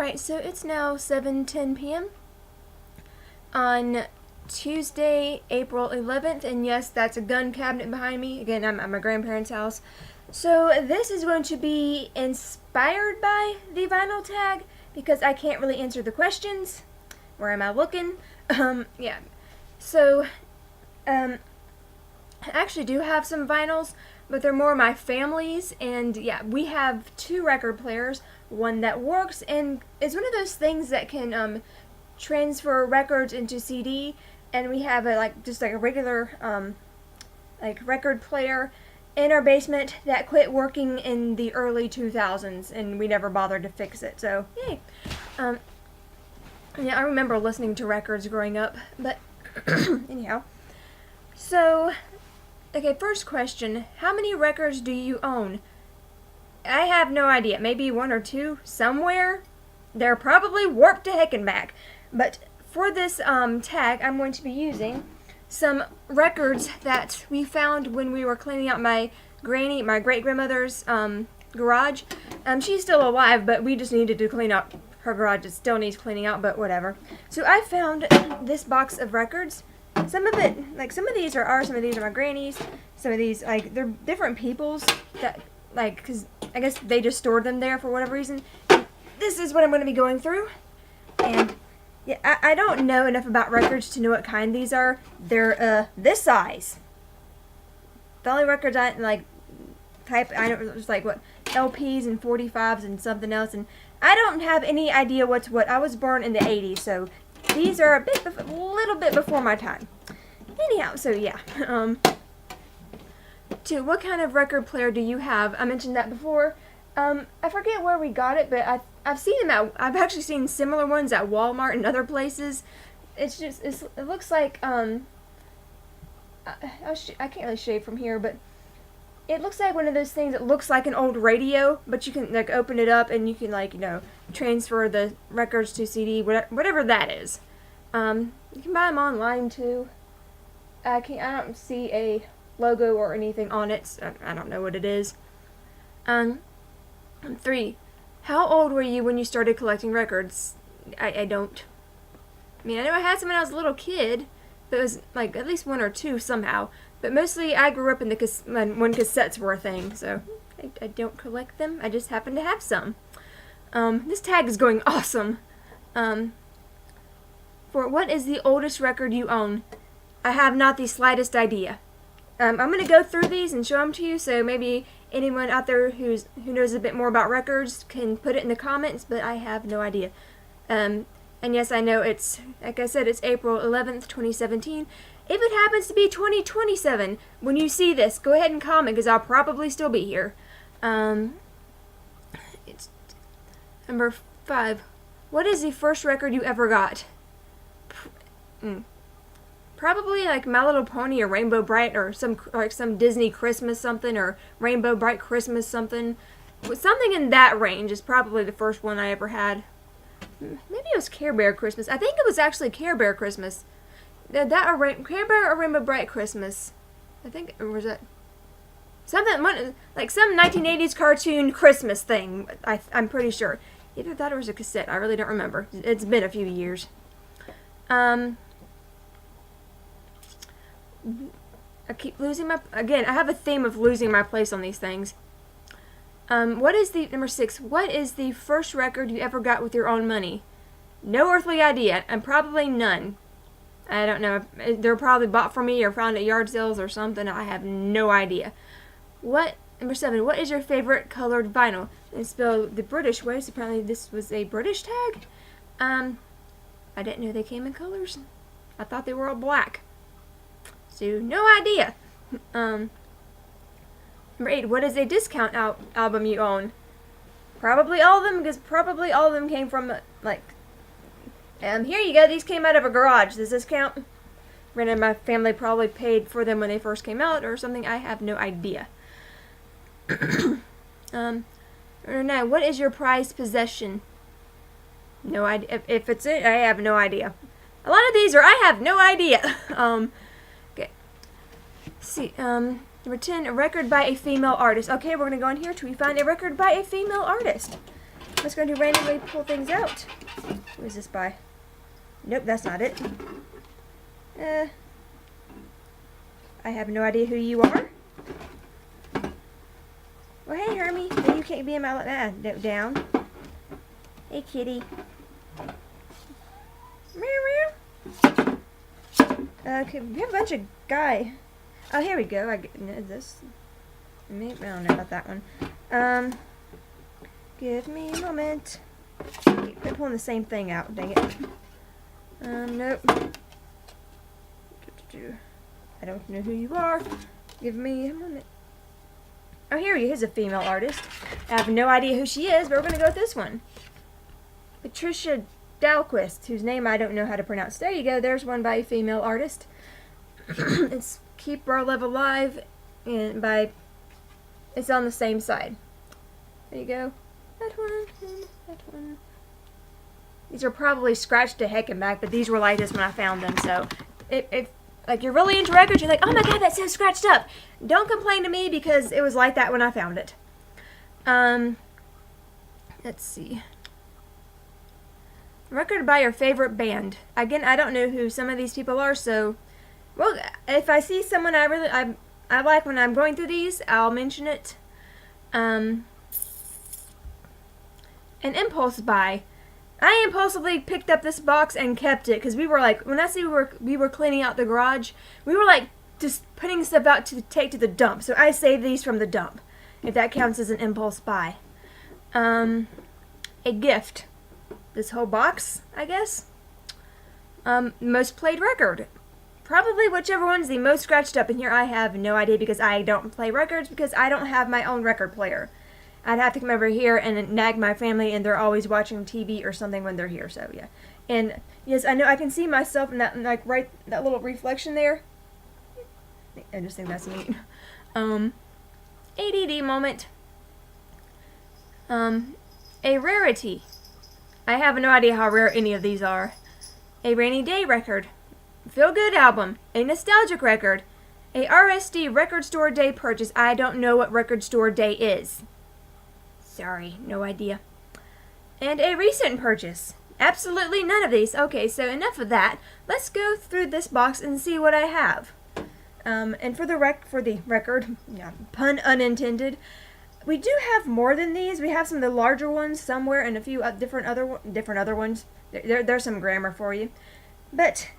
Alright, so it's now 7:10 p.m. on Tuesday, April 11th, and yes, that's a gun cabinet behind me. Again, I'm at my grandparents' house. So this is going to be inspired by the vinyl tag because I can't really answer the questions. Where am I looking? Yeah. So, I actually do have some vinyls, but they're more my family's, and yeah, we have two record players, one that works, and it's one of those things that can transfer records into CD, and we have just a regular record player in our basement that quit working in the early 2000s, and we never bothered to fix it, so yay. Yeah, I remember listening to records growing up, but anyhow. So, okay, first question. How many records do you own? I have no idea. Maybe one or two somewhere. They're probably warped to heck and back. But for this tag, I'm going to be using some records that we found when we were cleaning out my great-grandmother's garage. She's still alive, but we just needed to clean out her garage. It still needs cleaning out, but whatever. So I found this box of records. Some of these are ours, some of these are my granny's, some of these, they're different people's, that, because I guess they just stored them there for whatever reason. This is what I'm going to be going through, and, yeah, I don't know enough about records to know what kind these are. They're, this size. The only records I, I know, just LPs and 45s and something else, and I don't have any idea what's what. I was born in the 80s, so these are a little bit before my time. Anyhow, so yeah. Two, what kind of record player do you have? I mentioned that before. I forget where we got it, but I've seen them I've actually seen similar ones at Walmart and other places. It looks like, I can't really shave from here, but it looks like one of those things that looks like an old radio, but you can open it up and you can transfer the records to CD, whatever that is. You can buy them online too. I don't see a logo or anything on it. So I don't know what it is. 3. How old were you when you started collecting records? I don't. I mean, I know I had some when I was a little kid, but it was at least one or two somehow. But mostly I grew up in when cassettes were a thing, so I don't collect them. I just happen to have some. This tag is going awesome. For what is the oldest record you own? I have not the slightest idea. I'm going to go through these and show them to you, so maybe anyone out there who knows a bit more about records can put it in the comments, but I have no idea. And yes, I know it's, like I said, it's April 11th, 2017. If it happens to be 2027, when you see this, go ahead and comment, because I'll probably still be here. It's number 5. What is the first record you ever got? Probably My Little Pony or Rainbow Bright or some Disney Christmas something or Rainbow Bright Christmas something. Something in that range is probably the first one I ever had. Maybe it was Care Bear Christmas. I think it was actually Care Bear Christmas. Care Bear or Rainbow Bright Christmas. I think, or was that something some 1980s cartoon Christmas thing? I'm pretty sure. Either that or it was a cassette. I really don't remember. It's been a few years. I keep losing again, I have a theme of losing my place on these things. Number 6, what is the first record you ever got with your own money? No earthly idea, and probably none. I don't know. They're probably bought for me or found at yard sales or something. I have no idea. Number 7, what is your favorite colored vinyl? It's spelled the British way, so apparently this was a British tag. I didn't know they came in colors. I thought they were all black. So, no idea. Number 8, what is a discount album you own? Probably all of them, because probably all of them came from, here you go, these came out of a garage. Does this count? Granted, my family probably paid for them when they first came out or something. I have no idea. Number 9, what is your prized possession? No idea. If it's it, I have no idea. A lot of these are, I have no idea. Okay. Let's see, number 10, a record by a female artist. Okay, we're going to go in here till we find a record by a female artist. I'm just going to randomly pull things out. Who is this by? Nope, that's not it. I have no idea who you are. Well, hey, Hermie. No, you can't be in my... down. Hey, kitty. Meow, meow. Okay, we have a bunch of guy. Oh, here we go. I get this. Maybe, I don't know about that one. Give me a moment. Quit pulling the same thing out. Dang it. Nope. I don't know who you are. Give me a moment. Oh, here he is, a female artist. I have no idea who she is, but we're going to go with this one. Patricia Dahlquist, whose name I don't know how to pronounce. There you go. There's one by a female artist. It's Keep Our Love Alive, and it's on the same side. There you go. That one, and that one. These are probably scratched to heck and back, but these were like this when I found them. So, if like you're really into records, you're like, oh my god, that sounds scratched up. Don't complain to me because it was like that when I found it. Let's see. Record by your favorite band. Again, I don't know who some of these people are, so well, if I see someone I like when I'm going through these, I'll mention it. An impulse buy. I impulsively picked up this box and kept it because we were like, when I say we were cleaning out the garage, we were like just putting stuff out to take to the dump. So I saved these from the dump, if that counts as an impulse buy. A gift. This whole box, I guess. Most played record. Probably whichever one's the most scratched up in here. I have no idea because I don't play records because I don't have my own record player. I'd have to come over here and nag my family, and they're always watching TV or something when they're here. So yeah, and yes, I know I can see myself in that, like right that little reflection there. I just think that's neat. ADD moment. A rarity. I have no idea how rare any of these are. A rainy day record. Feel good album. A nostalgic record. A RSD record store day purchase. I don't know what record store day is. Sorry, no idea. And a recent purchase. Absolutely none of these. Okay, so enough of that. Let's go through this box and see what I have. And for the record, yeah, pun unintended, we do have more than these. We have some of the larger ones somewhere and a few different other ones. There's some grammar for you. But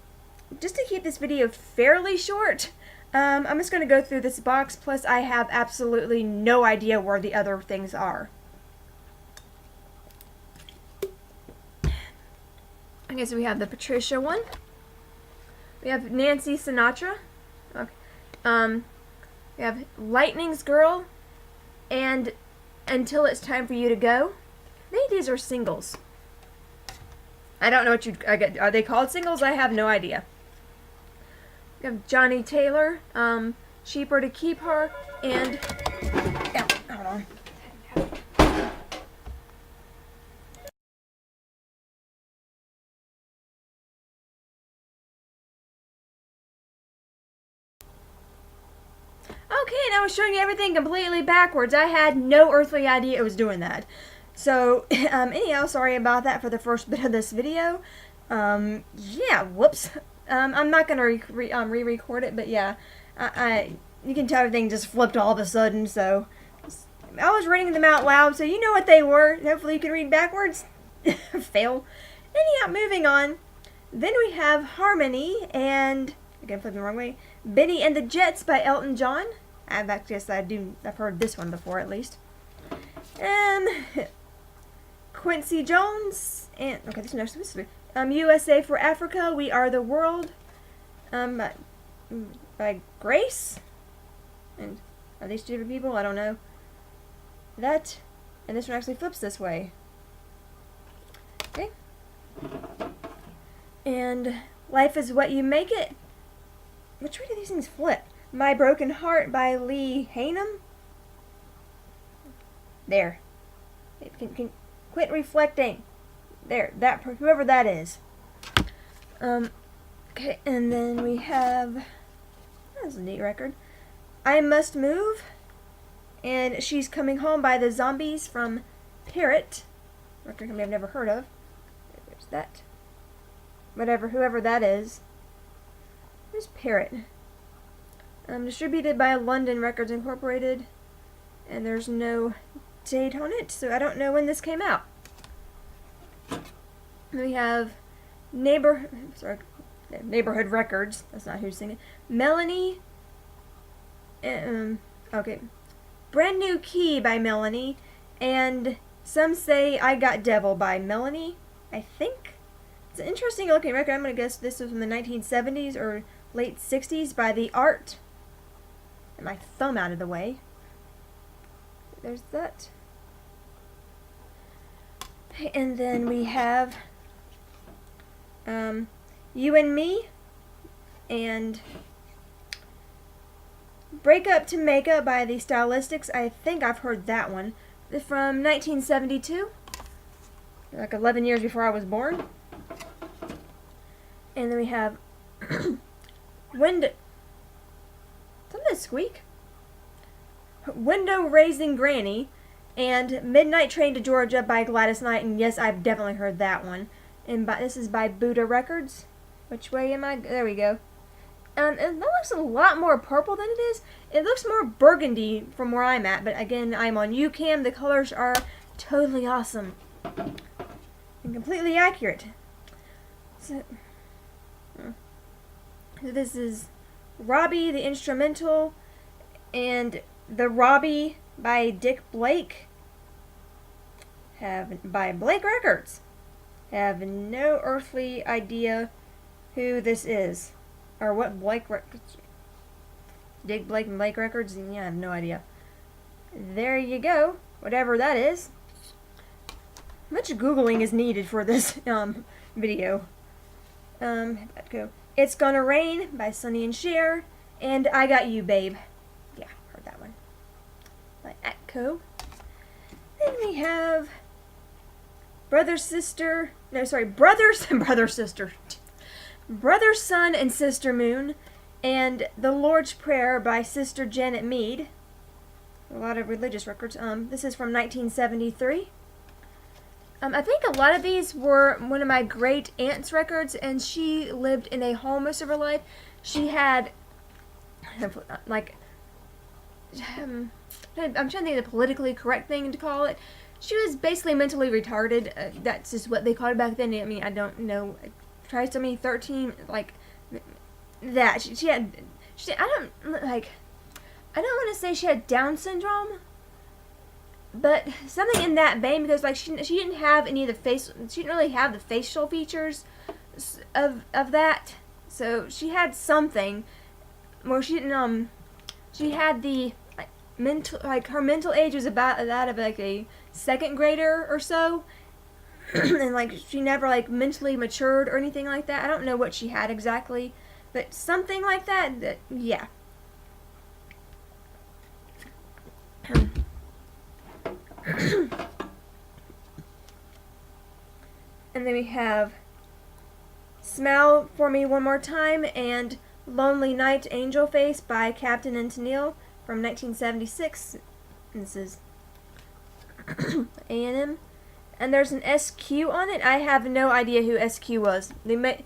just to keep this video fairly short, I'm just going to go through this box, plus I have absolutely no idea where the other things are. Okay, so we have the Patricia one. We have Nancy Sinatra. Okay. We have Lightning's Girl and Until It's Time for You to Go. I think these are singles. I don't know what are they called singles? I have no idea. We have Johnny Taylor, Cheaper to Keep Her, and hold on. Okay, and I was showing you everything completely backwards. I had no earthly idea it was doing that. So, anyhow, sorry about that for the first bit of this video. Yeah, whoops. I'm not going to re-record it, but yeah, you can tell everything just flipped all of a sudden, so I was reading them out loud, so you know what they were. Hopefully you can read backwards. Fail. Anyhow, moving on. Then we have Harmony and, again, flipping the wrong way, Benny and the Jets by Elton John. I've heard this one before, at least. Quincy Jones, and, okay, this is next supposed to be, USA for Africa, We Are the World, by Grace, and are these two different people? I don't know. That, and this one actually flips this way. Okay. And Life is What You Make It. Which way do these things flip? My Broken Heart by Lee Hanum. There. Can quit reflecting. There, whoever that is. Okay, and then we have, that's a neat record, I Must Move, and She's Coming Home by the Zombies from Parrot. record company I've never heard of. There's that. Whoever that is. Who's Parrot? Distributed by London Records Incorporated, and there's no date on it, so I don't know when this came out. We have Neighborhood Records. That's not who's singing. Melanie. Okay. Brand New Key by Melanie, and Some Say I Got Devil by Melanie, I think. It's an interesting looking record. I'm going to guess this was from the 1970s or late 60s by The Art. Get my thumb out of the way. There's that. And then we have You and Me and Break Up to Make Up by The Stylistics. I think I've heard that one. From 1972. Like 11 years before I was born. And then we have Something squeak? Window Raising Granny and Midnight Train to Georgia by Gladys Knight. And yes, I've definitely heard that one. And this is by Buddha Records. Which way am I? There we go. And that looks a lot more purple than it is. It looks more burgundy from where I'm at. But again, I'm on UCAM. The colors are totally awesome. And completely accurate. So this is Robbie, the instrumental, and The Robbie by Dick Blake. By Blake Records. Have no earthly idea who this is. Or what Blake Records. Dick Blake and Blake Records? Yeah, I have no idea. There you go. Whatever that is. Much Googling is needed for this video. Go. It's Gonna Rain by Sonny and Cher, and I Got You, Babe. Yeah, heard that one. By Atco. Then we have Brother, Son, and Sister Moon, and The Lord's Prayer by Sister Janet Mead. A lot of religious records. This is from 1973. I think a lot of these were one of my great aunt's records, and she lived in a home most of her life. She had, like, I'm trying to think of the politically correct thing to call it. She was basically mentally retarded. That's just what they called it back then. I mean, I don't know. Trisomy 13, like, that. I don't want to say she had Down syndrome, but something in that vein, because like she didn't have any of the she didn't really have the facial features of that. So she had something where she didn't she had the her mental age was about that of like a second grader or so. And like she never like mentally matured or anything like that. I don't know what she had exactly, but something like that, yeah. And then we have Smile for Me One More Time and Lonely Night, Angel Face by Captain and Tennille from 1976. And this is A&M. And there's an SQ on it. I have no idea who SQ was. It may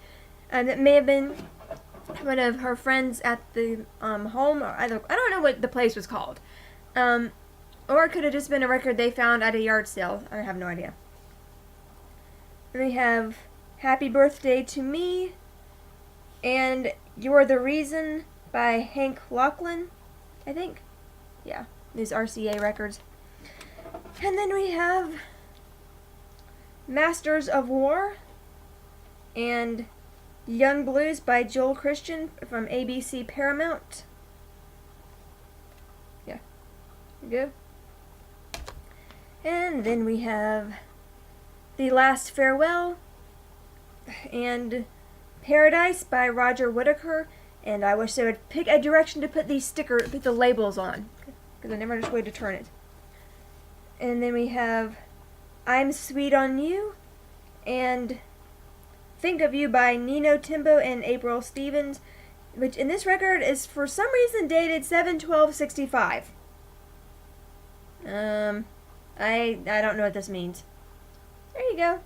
have been one of her friends at the home, or I don't know what the place was called. Or it could have just been a record they found at a yard sale. I have no idea. And we have Happy Birthday to Me and You're the Reason by Hank Lachlan, I think. Yeah, these RCA records. And then we have Masters of War and Young Blues by Joel Christian from ABC Paramount. Yeah. Good. And then we have The Last Farewell and Paradise by Roger Whittaker. And I wish they would pick a direction to put the labels on, because I never know which way to turn it. And then we have I'm Sweet on You and Think of You by Nino Timbo and April Stevens, which in this record is for some reason dated 7/12/65. I don't know what this means. There you go.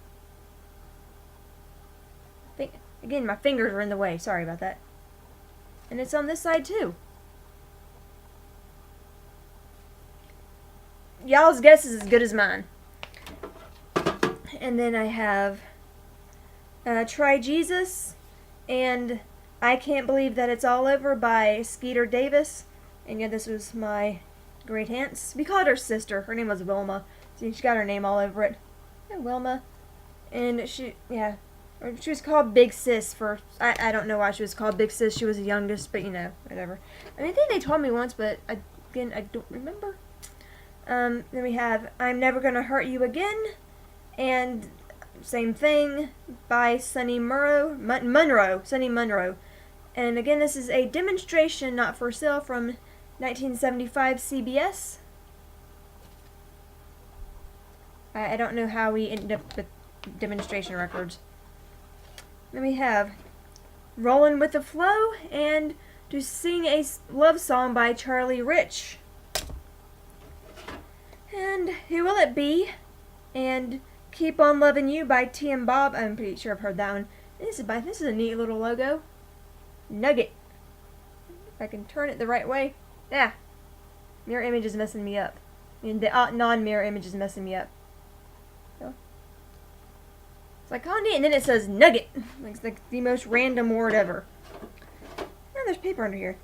Again, my fingers are in the way. Sorry about that. And it's on this side too. Y'all's guess is as good as mine. And then I have Try Jesus and I Can't Believe That It's All Over by Skeeter Davis. And yeah, this was my great aunt's. We called her sister. Her name was Wilma. See, she got her name all over it. Hey, Wilma. And she was called Big Sis for, I don't know why she was called Big Sis. She was the youngest, but you know, whatever. I think they told me once, but again, I don't remember. Then we have I'm Never Gonna Hurt You Again, and same thing by Sonny Munro. And again, this is a demonstration not for sale from 1975 CBS. I don't know how we ended up with demonstration records. Then we have Rollin' with the Flow and To Sing a Love Song by Charlie Rich. And Who Will It Be? And Keep On Loving You by T and Bob. I'm pretty sure I've heard that one. This is a neat little logo. Nugget. If I can turn it the right way. Yeah. Mirror image is messing me up. The non-mirror image is messing me up. So. It's like, oh neat, and then it says nugget. It's like the most random word ever. Oh, there's paper under here.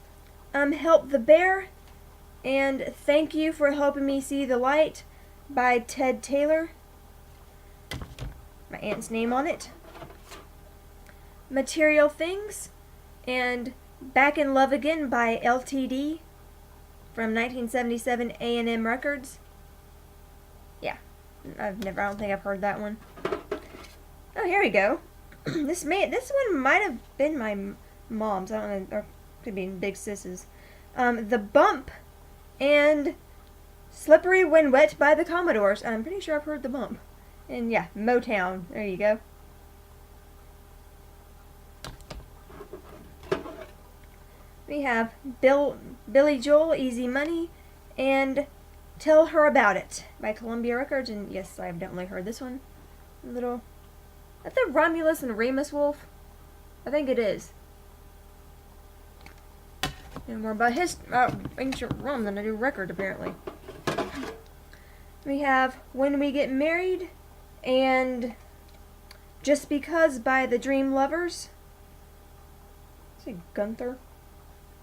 Help the Bear. And Thank You for Helping Me See the Light by Ted Taylor. My aunt's name on it. Material Things and Back in Love Again by LTD from 1977 A&M Records. Yeah, I don't think I've heard that one. Oh, here we go. This one might have been my mom's. I don't know, or could be Big Sis's. The Bump and Slippery When Wet by the Commodores. I'm pretty sure I've heard The Bump. And yeah, Motown. There you go. We have Billy Joel, Easy Money, and Tell Her About It by Columbia Records. And yes, I've definitely heard this one. Is that the Romulus and Remus Wolf? I think it is. And more about ancient Rome than I do record, apparently. We have When We Get Married and Just Because by the Dream Lovers. Say Gunther.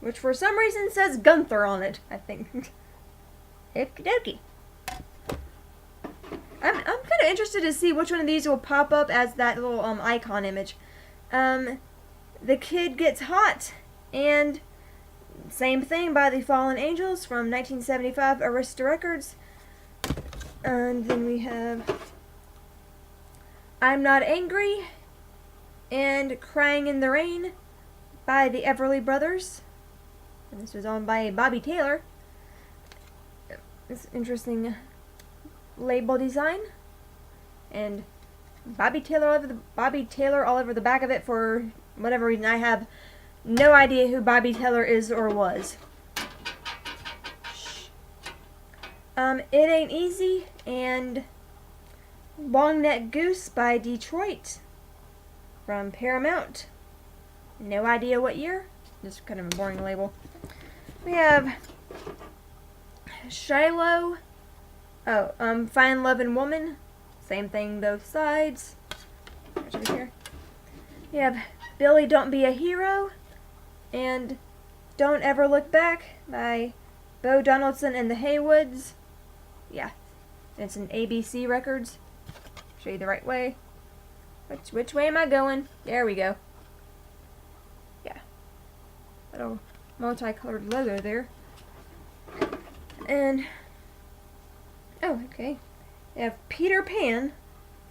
Which for some reason says Gunther on it, I think. Okie dokie. I'm kind of interested to see which one of these will pop up as that little icon image. The Kid Gets Hot and same thing by the Fallen Angels from 1975 Arista Records. And then we have I'm Not Angry and Crying in the Rain by the Everly Brothers. And this was owned by Bobby Taylor. This interesting label design. And Bobby Taylor all over the back of it for whatever reason. I have no idea who Bobby Taylor is or was. It Ain't Easy and Long Neck Goose by Detroit from Paramount. No idea what year. Just kind of a boring label. We have Shiloh. Fine Lovin' Woman. Same thing both sides. Over here. We have Billy Don't Be a Hero and Don't Ever Look Back by Bo Donaldson and the Haywoods. Yeah, it's an ABC Records. Show you the right way. Which way am I going? There we go. Yeah. Little multicolored logo there. And oh, okay. We have Peter Pan,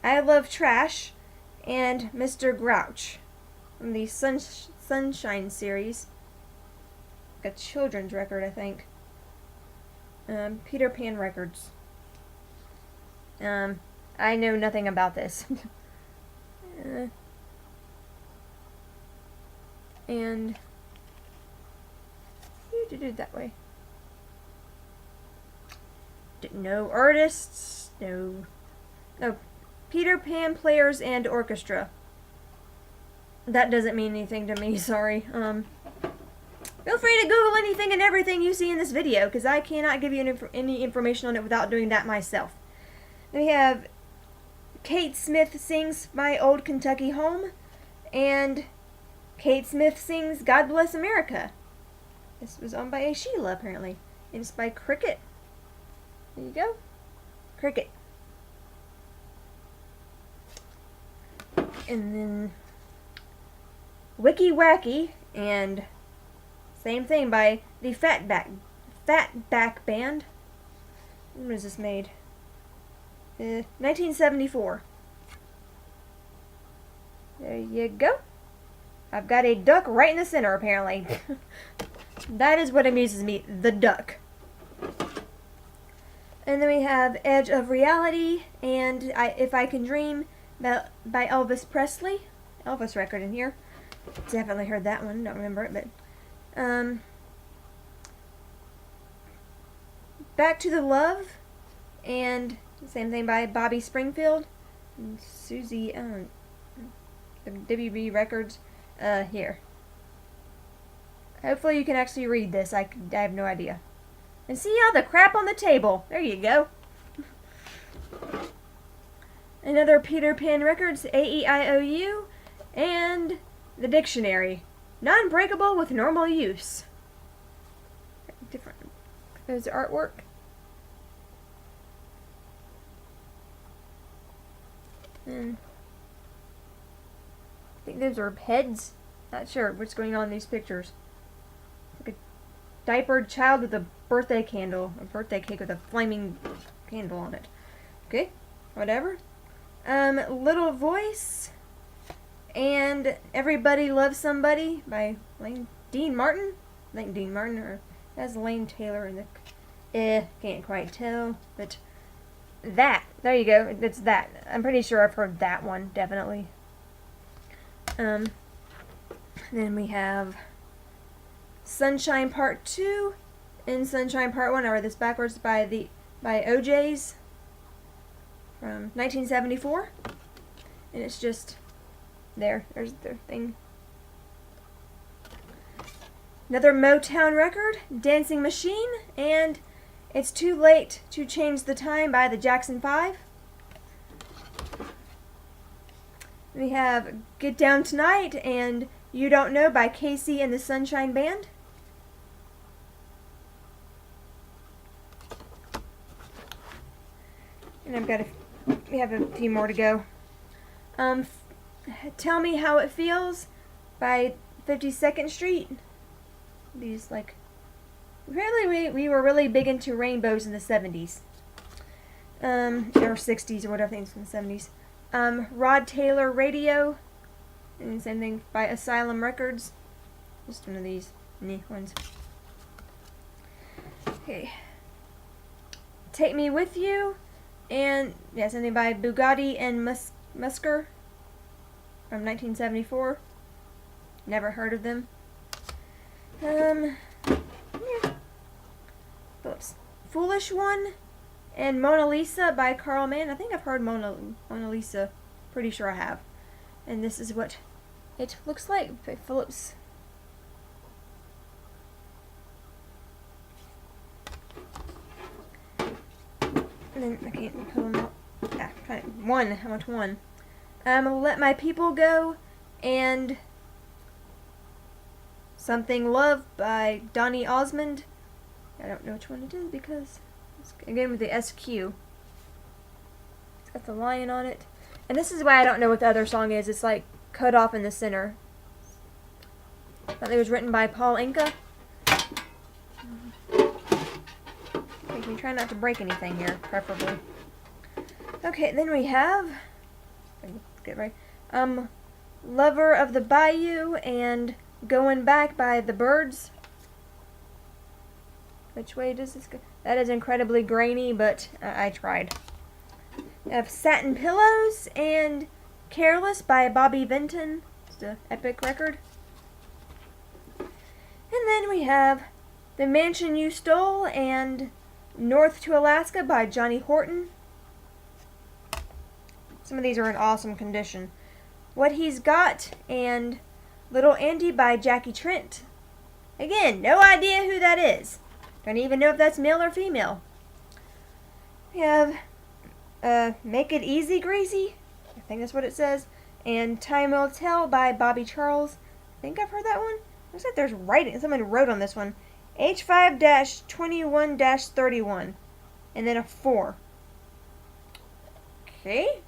I Love Trash, and Mr. Grouch from the Sunshine series. Like a children's record, I think. Peter Pan Records. I know nothing about this. And you do it that way. No artists, no Peter Pan Players and Orchestra. That doesn't mean anything to me, sorry. Feel free to Google anything and everything you see in this video, because I cannot give you any information on it without doing that myself. Then we have Kate Smith Sings My Old Kentucky Home, and Kate Smith Sings God Bless America. This was owned by a Sheila, apparently. And it's by Cricket. There you go. Cricket. And then Wiki Wacky, and same thing by the Fatback Band. When was this made? 1974. There you go. I've got a duck right in the center, apparently. That is what amuses me, the duck. And then we have Edge of Reality and If I Can Dream by Elvis Presley. Elvis record in here. Definitely heard that one, don't remember it, but Back to the Love, and same thing by Bobby Springfield and Susie WB Records here. Hopefully you can actually read this. I have no idea. And see all the crap on the table. There you go. Another Peter Pan Records, A-E-I-O-U, and the Dictionary. Non-breakable with normal use. Different. There's the artwork. And I think those are heads. Not sure what's going on in these pictures. Like a diapered child with a birthday candle. A birthday cake with a flaming candle on it. Okay, whatever. Little Voice and Everybody Loves Somebody by Dean Martin. I think Dean Martin, or that's Lane Taylor in the can't quite tell, but that, there you go, it's that. I'm pretty sure I've heard that one, definitely. Then we have Sunshine Part 2 and Sunshine Part 1. I read this backwards, by OJ's from 1974. And it's just there's their thing. Another Motown record, Dancing Machine, and It's Too Late to Change the Time by the Jackson 5. We have Get Down Tonight and You Don't Know by Casey and the Sunshine Band. And we have a few more to go. Tell Me How It Feels by 52nd Street. These, like, apparently we were really big into rainbows in the 70s. Or 60s, or whatever things from the 70s. Rod Taylor Radio, and the same thing by Asylum Records. Just one of these neat ones. Okay. Take Me With You, and yeah, something by Bugatti and Musker from 1974. Never heard of them. Yeah. Phillips. Foolish One and Mona Lisa by Carl Mann. I think I've heard Mona Lisa. Pretty sure I have. And this is what it looks like. Phillips. And then I can't pull them out. One. I want one. Let My People Go and Something Love by Donny Osmond. I don't know which one it is because it's again with the SQ. It's got the lion on it. And this is why I don't know what the other song is. It's like cut off in the center. I thought it was written by Paul Anka. Okay, can try not to break anything here, preferably. Okay, then we have get right. Lover of the Bayou and Going Back by the Byrds. Which way does this go? That is incredibly grainy, but I tried. We have Satin Pillows and Careless by Bobby Vinton. It's an epic record. And then we have The Mansion You Stole and North to Alaska by Johnny Horton. Some of these are in awesome condition. What He's Got and Little Andy by Jackie Trent. Again, no idea who that is. Don't even know if that's male or female. We have Make It Easy, Greasy. I think that's what it says. And Time Will Tell by Bobby Charles. I think I've heard that one. Looks like there's writing. Someone wrote on this one. H5-21-31. And then a 4. Okay.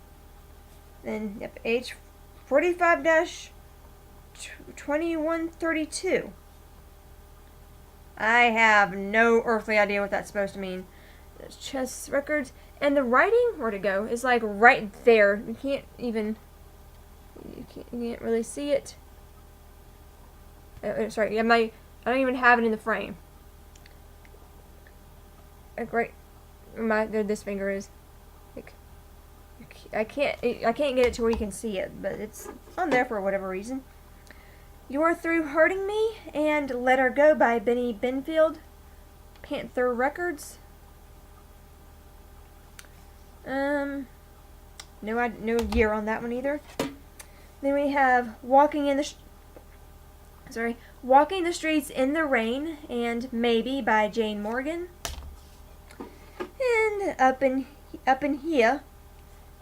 Then, yep, H45-2132. I have no earthly idea what that's supposed to mean. There's chess records. And the writing, where'd it go? It's like right there. You can't really see it. Sorry, I don't even have it in the frame. Right, there this finger is. Like, I can't get it to where you can see it, but it's on there for whatever reason. You're Through Hurting Me and Let Her Go by Benny Benfield, Panther Records. No year on that one either. Then we have Walking the Streets in the Rain and Maybe by Jane Morgan. And Up in Here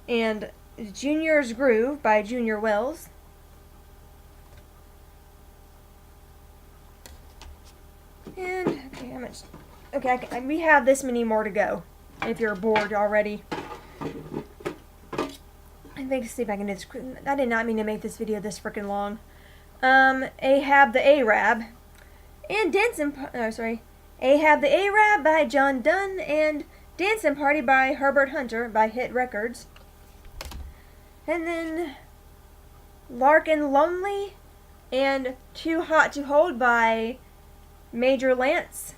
and Junior's Groove by Junior Wells. And okay, how much? Okay, we have this many more to go. If you're bored already, I think see if I can do this. I did not mean to make this video this freaking long. Ahab the Arab, and Ahab the Arab by John Dunn and Dancing Party by Herbert Hunter by Hit Records. And then Larkin Lonely and Too Hot to Hold by Major Lance.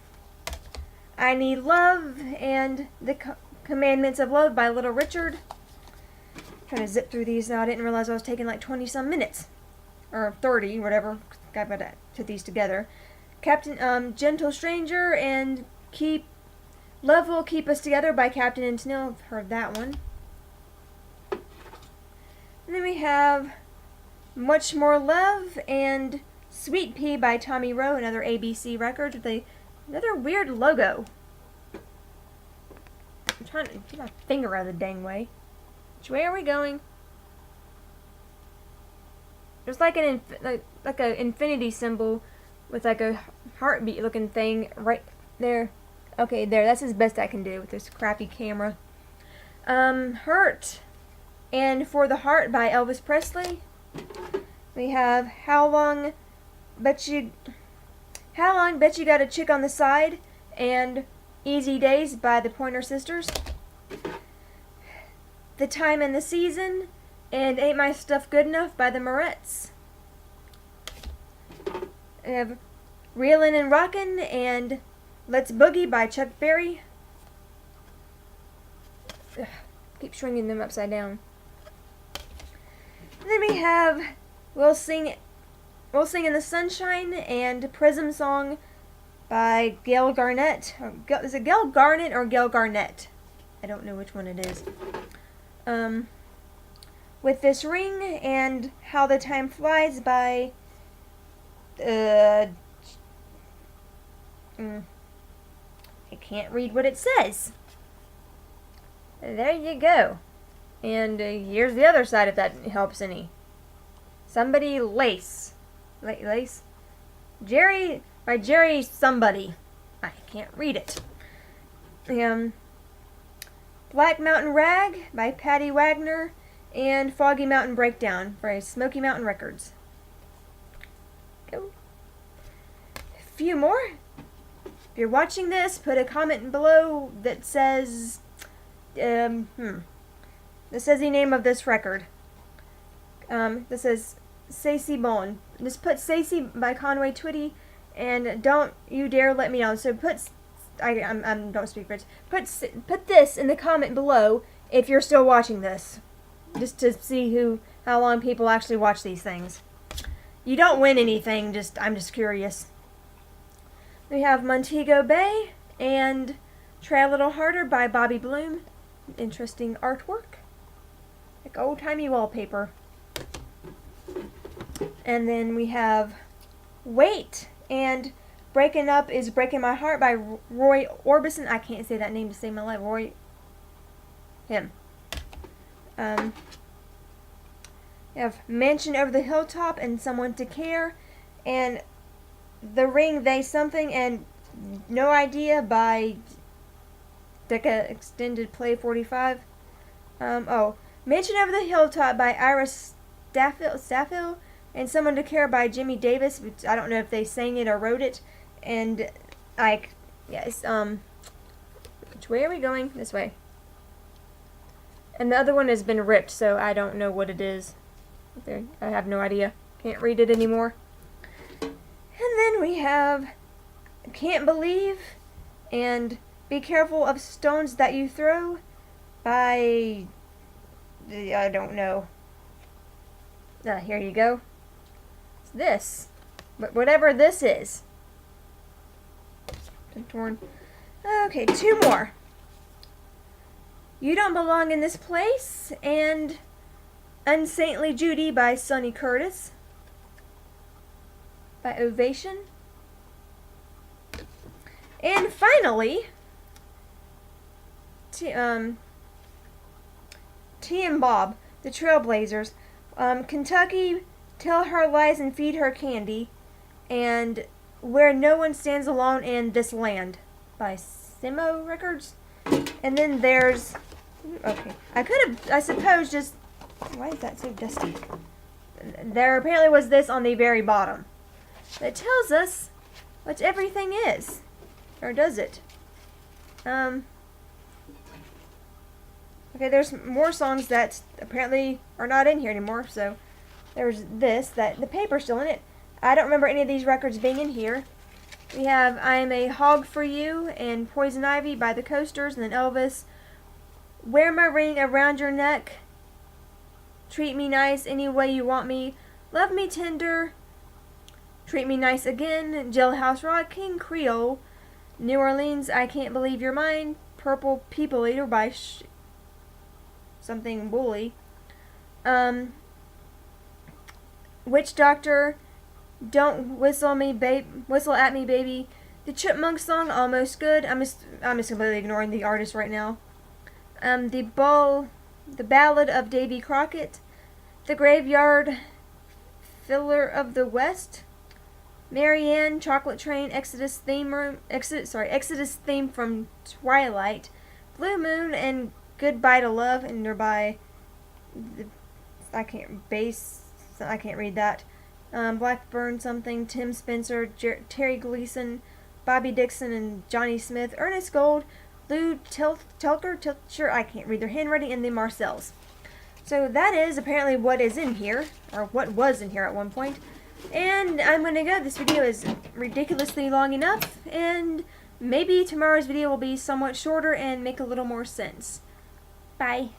I Need Love and The Commandments of Love by Little Richard. I'm trying to zip through these now. I didn't realize I was taking like 20 some minutes. Or 30, whatever. I've got to put these together. Captain Gentle Stranger and Love Will Keep Us Together by Captain and Tennille. I've heard that one. And then we have Much More Love and Sweet Pea by Tommy Rowe, another ABC record with another weird logo. I'm trying to get my finger out of the dang way. Which way are we going? There's like an infinity symbol with like a heartbeat looking thing right there. Okay, there. That's as best I can do with this crappy camera. Hurt and For the Heart by Elvis Presley. We have How Long Bet You Got a Chick on the Side and Easy Days by the Pointer Sisters. The Time and the Season and Ain't My Stuff Good Enough by the Morettes. We have Reelin' and Rockin' and Let's Boogie by Chuck Berry. Ugh, keep swinging them upside down. And then we have We'll Sing in the Sunshine and Prism Song by Gail Garnett. Is it Gail Garnett or Gail Garnett? I don't know which one it is. With This Ring and How the Time Flies by I can't read what it says. There you go. And here's the other side if that helps any. Somebody Lace. Lace? Jerry somebody. I can't read it. Black Mountain Rag by Patty Wagner and Foggy Mountain Breakdown by Smoky Mountain Records. Go. A few more. If you're watching this, put a comment below that says that says the name of this record. This says C'est Si Bon. Just put C'est Si by Conway Twitty and Don't You Dare Let Me Down. So I don't speak French. Put this in the comment below if you're still watching this, just to see how long people actually watch these things. You don't win anything. I'm just curious. We have Montego Bay and Try a Little Harder by Bobby Bloom. Interesting artwork. like old-timey wallpaper. And then we have Wait and Breaking Up is Breaking My Heart by Roy Orbison. I can't say that name to save my life. Him. You have Mansion Over the Hilltop and Someone to Care, and The Ring, They Something, and No Idea by Decca Extended Play 45. Mansion Over the Hilltop by Iris Staffill, and Someone to Care by Jimmy Davis, which I don't know if they sang it or wrote it. And which way are we going? This way. And the other one has been ripped, so I don't know what it is. There, I have no idea. Can't read it anymore. And then we have Can't Believe and Be Careful of Stones That You Throw by, I don't know. Here you go. It's this. But whatever this is. Been torn. Okay, 2 more. You Don't Belong in This Place and Unsaintly Judy by Sonny Curtis by Ovation. And finally, T and Bob, the Trailblazers, Kentucky, Tell Her Lies and Feed Her Candy, and Where No One Stands Alone in This Land by Simo Records. And then there's, okay, I suppose just, why is that so dusty? There apparently was this on the very bottom that tells us what everything is. Or does it? Okay, there's more songs that apparently are not in here anymore, so there's this, that the paper's still in it. I don't remember any of these records being in here. We have I'm a Hog for You and Poison Ivy by the Coasters, and then Elvis, Wear My Ring Around Your Neck, Treat Me Nice Any Way You Want Me, Love Me Tender, Treat Me Nice Again, Jailhouse Rock, King Creole, New Orleans, I Can't Believe You're Mine, Purple People Eater by something Bully, Witch Doctor, Don't Whistle at Me, Baby, the Chipmunk Song, Almost Good. I'm just completely ignoring the artist right now. The Ballad of Davy Crockett, The Graveyard Filler of the West, Marianne, Chocolate Train, Exodus theme from Twilight, Blue Moon, and Goodbye to Love, and they're by I can't read that. Blackburn something, Tim Spencer, Terry Gleason, Bobby Dixon, and Johnny Smith, Ernest Gold, Lou Telcher, I can't read their handwriting, and the Marcells. So that is apparently what is in here, or what was in here at one point. And I'm going to go. This video is ridiculously long enough, and maybe tomorrow's video will be somewhat shorter and make a little more sense. Bye.